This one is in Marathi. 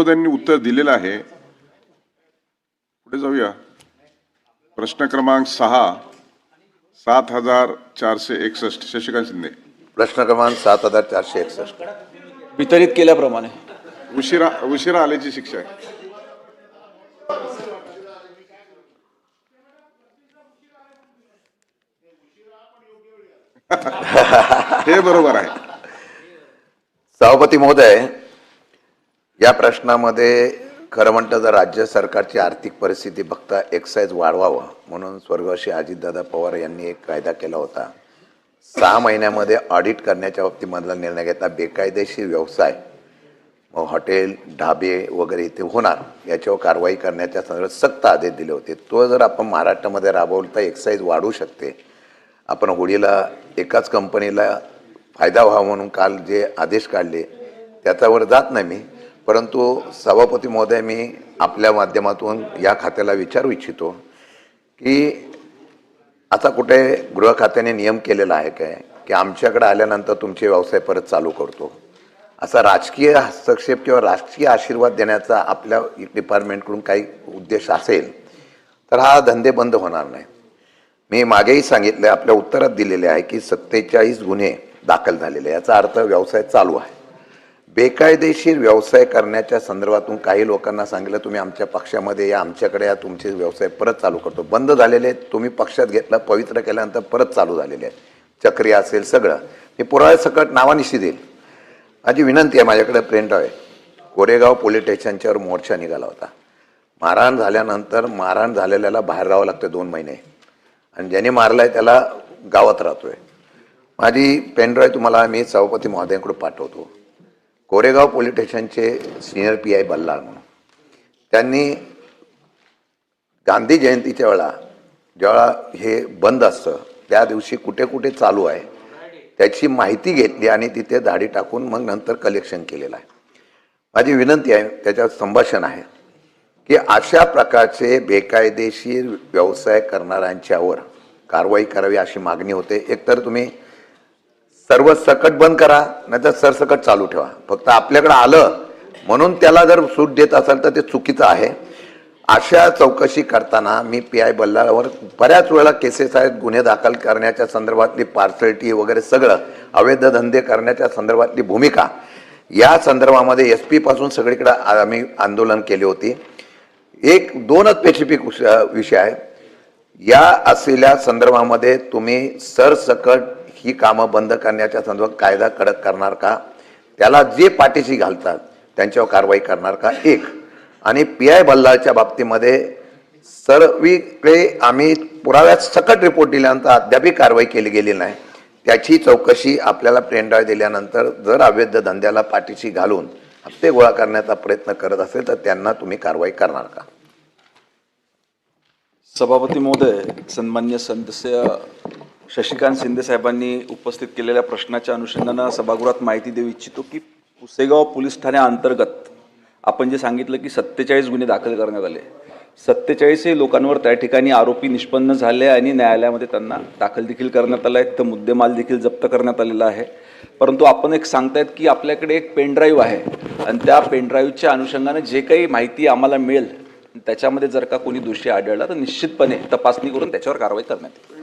त्यांनी उत्तर दिलेलं आहे. पुढे जाऊया. प्रश्न क्रमांक 6 7461 शशिकांत शिंदे. प्रश्न क्रमांक 7461 वितरित केल्याप्रमाणे उशिरा आल्याची शिक्षा आहे. हे बरोबर आहे. सभापती महोदय, या प्रश्नामध्ये खरं म्हणतं तर राज्य सरकारची आर्थिक परिस्थिती बघता एक्साईज वाढवावं म्हणून स्वर्गवासी अजितदादा पवार यांनी एक कायदा केला होता. 6 महिन्यामध्ये ऑडिट करण्याच्या बाबतीमधला निर्णय घेतला. बेकायदेशीर व्यवसाय हॉटेल ढाबे वगैरे इथे होणार याच्यावर कारवाई करण्याच्या संदर्भात सक्त आदेश दिले होते. तो जर आपण महाराष्ट्रामध्ये राबवला तर एक्साईज वाढू शकते. आपण होळीला एकाच कंपनीला फायदा व्हावा म्हणून काल जे आदेश काढले त्याच्यावर जात नाही मी, परंतु सभापती महोदय मी आपल्या माध्यमातून या खात्याला विचारू इच्छितो की आता कुठे गृह खात्याने नियम केलेला आहे काय की आमच्याकडे आल्यानंतर तुमचे व्यवसाय परत चालू करतो, असा राजकीय हस्तक्षेप किंवा राजकीय आशीर्वाद देण्याचा आपल्या डिपार्टमेंटकडून काही उद्देश असेल तर हा धंदे बंद होणार नाही. मी मागेही सांगितले, आपल्या उत्तरात दिलेले आहे की 47 गुन्हे दाखल झालेले, याचा अर्थ व्यवसाय चालू आहे. बेकायदेशीर व्यवसाय करण्याच्या संदर्भातून काही लोकांना सांगितलं तुम्ही आमच्या पक्षामध्ये या, आमच्याकडे या, तुमचे व्यवसाय परत चालू करतो. बंद झालेले आहेत, तुम्ही पक्षात घेतलं, पवित्र केल्यानंतर परत चालू झालेले आहेत. चक्री असेल सगळं मी पुराव्यासकट नावानिशी देईल. माझी विनंती आहे, माझ्याकडे प्रिंट आहे. कोरेगाव पोलीस स्टेशनच्यावर मोर्चा निघाला होता. मारहाण झाल्यानंतर मारहाण झालेल्याला बाहेर राहावं लागतं 2 महिने आणि ज्याने मारलाय त्याला गावात राहतोय. माझी पेनड्राईव्ह तुम्हाला मी सभापती महोदयांकडे पाठवतो. कोरेगाव पोलीस स्टेशनचे सिनियर PI बल्लाळ म्हणून त्यांनी गांधी जयंतीच्या वेळा जेव्हा हे बंद असतं त्या दिवशी कुठे कुठे चालू आहे त्याची माहिती घेतली आणि तिथे धाडी टाकून मग नंतर कलेक्शन केलेलं आहे. माझी विनंती आहे, त्याच्यावर संभाषण आहे की अशा प्रकारचे बेकायदेशीर व्यवसाय करणाऱ्यांच्यावर कारवाई करावी अशी मागणी होते. एकतर तुम्ही सर्व सकट बंद करा, नाहीतर सरसकट चालू ठेवा. फक्त आपल्याकडे आलं म्हणून त्याला जर सूट देत असाल तर ते चुकीचं आहे. अशा चौकशी करताना मी PI बल्लाळवर बऱ्याच वेळा केसेस आहेत, गुन्हे दाखल करण्याच्या संदर्भातली पार्सलिटी वगैरे सगळं अवैध धंदे करण्याच्या संदर्भातली भूमिका या संदर्भामध्ये SP पासून सगळीकडे आम्ही आंदोलन केले होते. 1-2च स्पेसिफिक विषय आहे. या असलेल्या संदर्भामध्ये तुम्ही सरसकट ही कामं बंद करण्याच्या संदर्भात कायदा कडक करणार का, त्याला जे पाठीशी घालतात त्यांच्यावर कारवाई करणार का, एक. आणि PI बल्लाळच्या बाबतीमध्ये सर्वीकडे आम्ही पुराव्यात सकट रिपोर्ट दिल्यानंतर अद्यापही कारवाई केली गेली नाही. त्याची चौकशी आपल्याला पेनड्राईव्ह दिल्यानंतर जर अवैध धंद्याला पाठीशी घालून हप्ते गोळा करण्याचा प्रयत्न करत असेल तर त्यांना तुम्ही कारवाई करणार का? सभापती महोदय, सन्मान्य सदस्य शशिकांत शिंदे साहेबांनी उपस्थित केलेल्या प्रश्नाच्या अनुषंगानं सभागृहात माहिती देऊ इच्छितो की पुसेगाव पोलीस ठाण्याअंतर्गत आपण जे सांगितलं की 47 गुन्हे दाखल करण्यात आले. 47 लोकांवर त्या ठिकाणी आरोपी निष्पन्न झाले आणि न्यायालयामध्ये त्यांना दाखल देखील करण्यात आला आहे. तर मुद्देमाल देखील जप्त करण्यात आलेला आहे. परंतु आपण एक सांगतायत की आपल्याकडे एक पेनड्राईव्ह आहे आणि त्या पेनड्राईव्हच्या अनुषंगाने जे काही माहिती आम्हाला मिळेल त्याच्यामध्ये जर का कोणी दोषी आढळला तर निश्चितपणे तपासणी करून त्याच्यावर कारवाई करण्यात येईल.